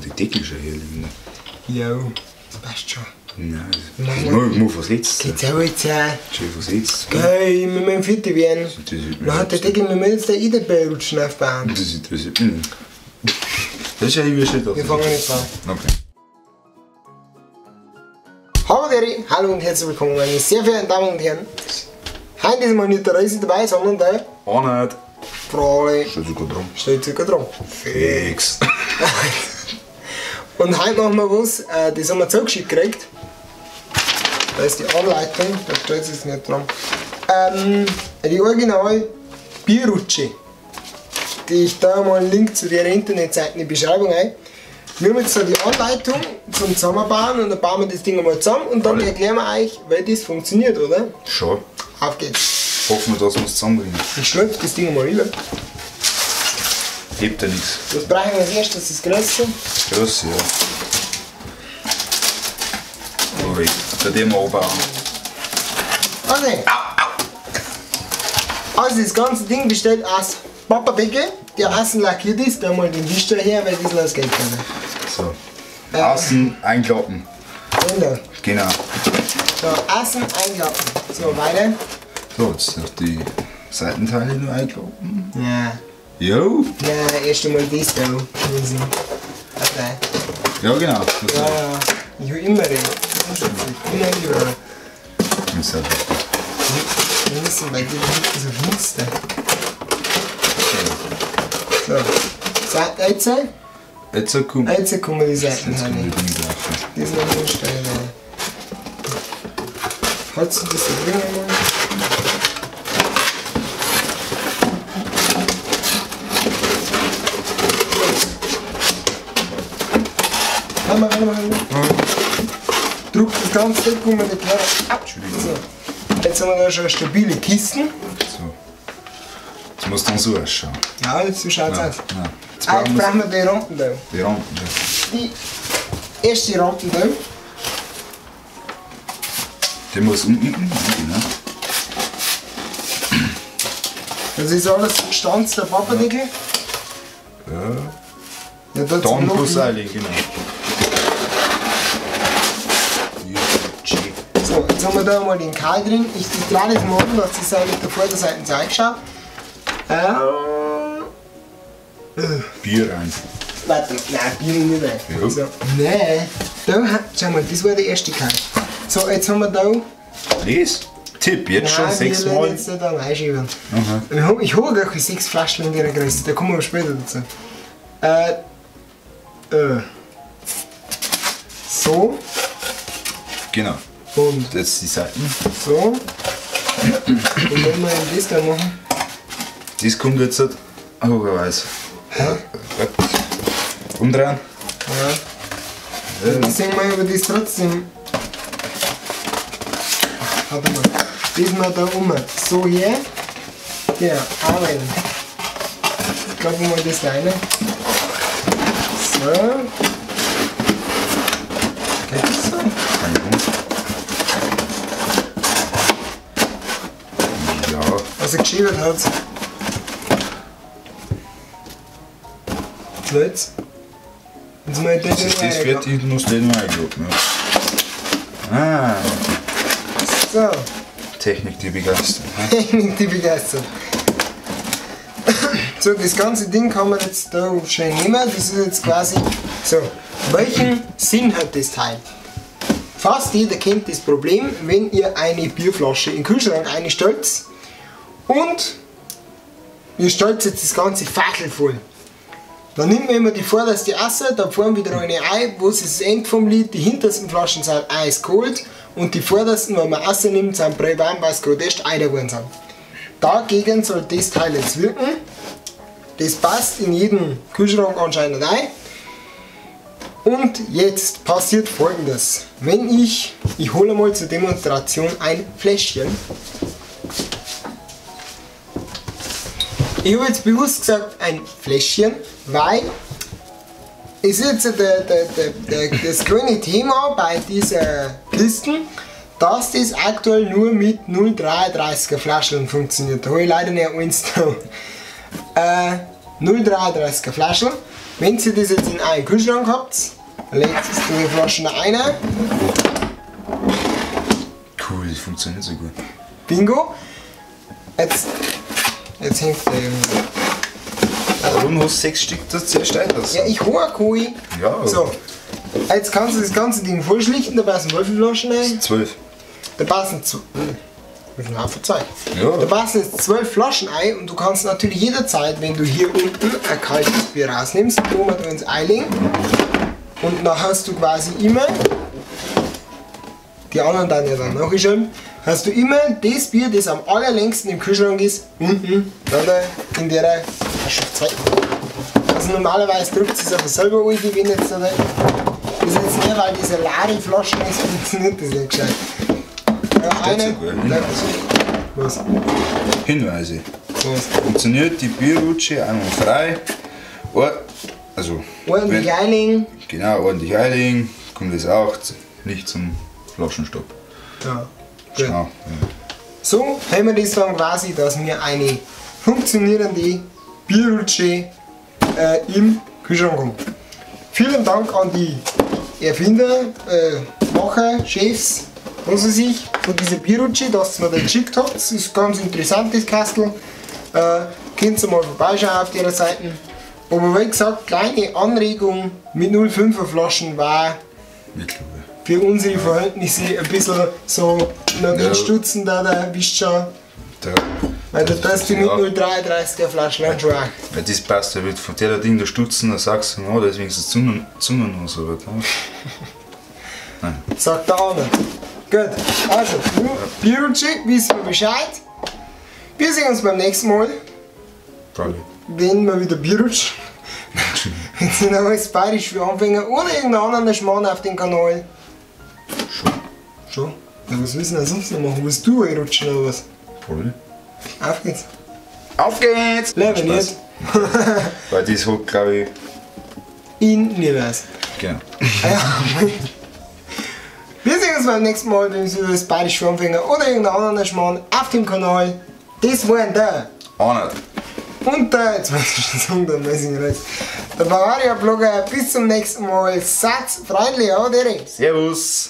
wir die Deckel schon herlegen. Ja, das passt schon. Nein, das muss versetzt sein. Geht's auch jetzt Schön versetzt. Geil, wir müssen fit werden. Dann hat der Deckel, wir müssen jetzt den Ide-Bellrutschen aufbauen. Das interessiert mich nicht. Das ist ja irgendwie schön. Wir fangen jetzt an. Okay. Hallo und herzlich willkommen, meine sehr verehrten Damen und Herren. Heute ist mal nicht der Reise dabei, sondern der Arnold. Frale. Steht sogar dran. Steht sogar dran. Fix. Und heute machen wir was, das haben wir zugeschickt gekriegt. Da ist die Anleitung, da steht es jetzt nicht dran. Die Original Bierrutsche. Ich da mal einen Link zu der Internetseite in die Beschreibung ein. Wir haben jetzt so die Anleitung zum Zusammenbauen und dann bauen wir das Ding mal zusammen und dann erklären wir euch, wie das funktioniert, oder? Schon. Auf geht's. Hoffen wir, dass wir es zusammenbringen. Ich schleppe das Ding mal rüber. Hebt ja nichts. Was brauchen wir als erstes? Das Größte. Das Größe, ja. So, bei dem anbauen. Okay. Also das ganze Ding besteht aus Papperdeckel, der außen lackiert ist, da mal den Wisch her, weil das losgehen kann. So. Außen einklappen. Genau. Genau. So, außen einklappen. So, weiter. So, jetzt noch die Seitenteile nur einklappen. Ja. Jo. Nein, erst einmal das da. Okay. Ja, genau. Ja, ich will immer reden. Immer überall. Das ist halt richtig. Wir müssen bei dir hinten so finster. So. Jetzt Jetzt kommen die Jetzt Seiten kommen rein. die Dinge drauf. Das ist noch nicht steil. Hast du das so drin einmal? Druck das ganze Ding und man erklärt. So. Jetzt haben wir da schon eine stabile Kiste. So. Jetzt muss dann so ausschauen. Ja, jetzt so schaut es aus. Ja. Jetzt Jetzt brauchen brauchen wir die Rampen da. die Rampen. Die erste Rampe da. Die muss unten rein, ne? Das ist alles gestanzter Papperdeckel. Ja. Ja, da Dann plus einlegen, genau. So, jetzt haben wir da mal den Keil drin. Ich drehe das mal um, dass die Seite mit der Vorderseite zeigt. Bier rein. Warte, nein, Bier nicht rein. Ja. So, nein, da, schau mal, das war der erste Keil. So, jetzt haben wir da. Les. Tipp, jetzt schon 6 wir Mal. jetzt da reinschieben. Aha. Ich habe gar keine 6 Flaschen in der Größe, da kommen wir später dazu. So. Genau. Und Jetzt die Seiten. so. Und wenn wir das da machen. Das kommt jetzt halt. Oh, wer weiß. Umdrehen. Ja. Dann sehen wir aber das trotzdem. Warte mal. Das mal da um. So hier. Genau, arbeiten. Klappen wir das da rein. So. Geht das so? Ja. Also geschrieben hat es. Jetzt. Jetzt mal Das ist das fertig, du musst den mal einklappen. Ja. Ah. So. Technik, die begeistert. Technik, die begeistert. So, das ganze Ding kann man jetzt da schnell nehmen. Das ist jetzt quasi so. Welchen Sinn hat das Teil? Fast jeder kennt das Problem, wenn ihr eine Bierflasche in den Kühlschrank einstellt und ihr stellt jetzt das ganze Fackel voll. Dann nimmt man immer die vorderste Asse, da vorne wieder eine ein, wo es das Ende vom Lied, die hintersten Flaschen sind eiskalt und die vordersten, wenn man Asse nimmt, sind brennwarm, weil es gerade erst eingeworden sind. Dagegen soll das Teil jetzt wirken. Das passt in jeden Kühlschrank anscheinend ein. Und jetzt passiert Folgendes. Wenn ich hole mal zur Demonstration ein Fläschchen. Ich habe jetzt bewusst gesagt ein Fläschchen, weil es ist jetzt das kleine Thema bei dieser Kisten, dass das aktuell nur mit 0,33er Flaschen funktioniert. Da habe ich leider nicht eins da. 0,33er Flaschen. Wenn ihr das jetzt in einen Kühlschrank habt, legt ihr die Flaschen da rein. Cool, das funktioniert so gut. Bingo. Jetzt hängt der irgendwie. Warum hast du 6 Stück das zerstört? Ja, ich hole Koi. Ja. So. Jetzt kannst du das ganze Ding vollschlichten, da passen 12 Flaschen rein. 12. Da passen einen Haufen Zeit. Ja. Da passen jetzt 12 Flaschen ein und du kannst natürlich jederzeit, wenn du hier unten ein kaltes Bier rausnimmst, tun wir ins Eiling und dann hast du quasi immer, die anderen dann ja dann nachgeschaut, hast du immer das Bier, das am allerlängsten im Kühlschrank ist, unten oder in der Flasche. Also normalerweise drückt es aber selber ein, wenn jetzt oder. Das ist jetzt nicht, weil diese Lari-Flaschen ist, funktioniert das nicht gescheit. Ja, eine. Was? Hinweise. Was? Funktioniert die Bierrutsche einmal frei. Also, Ordentlich einlegen. Genau, ordentlich einlegen. Kommt das auch nicht zum Flaschenstopp. Ja. Gut. Genau. So haben wir das dann quasi, dass wir eine funktionierende Bierrutsche im Kühlschrank haben. Vielen Dank an die Erfinder, Macher, Chefs, was weiß ich, von dieser Bierrutsche, dass ihr mir das geschickt habt. Das ist ein ganz interessantes Kastel. Könnt ihr mal vorbeischauen auf ihrer Seite. Aber wie gesagt, kleine Anregung mit 0,5er Flaschen war für unsere Verhältnisse ein bisschen so nach Stutzen da, wisst schon. Da. Weil da tust du mit 0,33er Flasche schon auch. Weil das passt, da wird von der Ding der Stutzen, da sagst du, oh, da ist wenigstens Zunge noch so weit. Nein. Sagt der andere. Gut, also, Bierrutsche, wissen wir Bescheid. Wir sehen uns beim nächsten Mal, Probably. wenn wir wieder Bier rutschen. Wenn es noch alles bayerisch für Anfänger oder irgendeinen anderen Schmarrn auf dem Kanal. Schon? Ja, was wissen wir sonst noch machen? Willst du rutschen oder was? Probably. Auf geht's. Auf geht's! Leben nicht. Weil das hat, glaube ich. In Nierweis. Genau. Wir sehen uns beim nächsten Mal, wenn wir das bayerisch für Anfänger oder irgendeinen anderen Schmarrn auf dem Kanal. Das waren der. Arnold. Und der, jetzt weiß ich schon sagen, dann weiß ich nicht. Der Bavaria Blogger, bis zum nächsten Mal. Seid freundlich, oder? Servus.